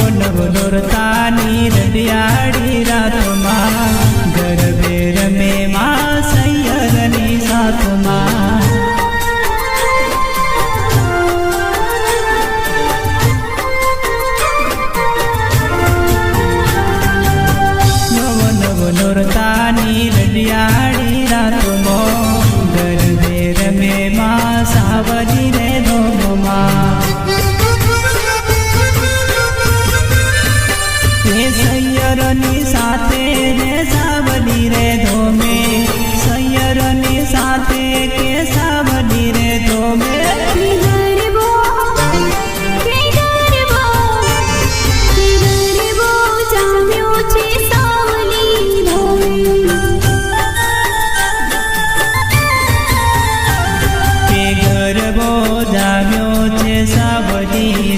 નવ નોરતાની રડિયાળી રાતમાં ગરબે રમે માં સૈયરની સાથમાં નવ નવ નોરતાની રડિયાળી રાતમાં ગરબે રમે માં સાવરી રે ધોમમાં સૈયરની સાથે રે સાવડી રે ધોમે સૈયરની સાથે કે સાવડી રે ધોમે ગરબો જામ્યો છે સાવડી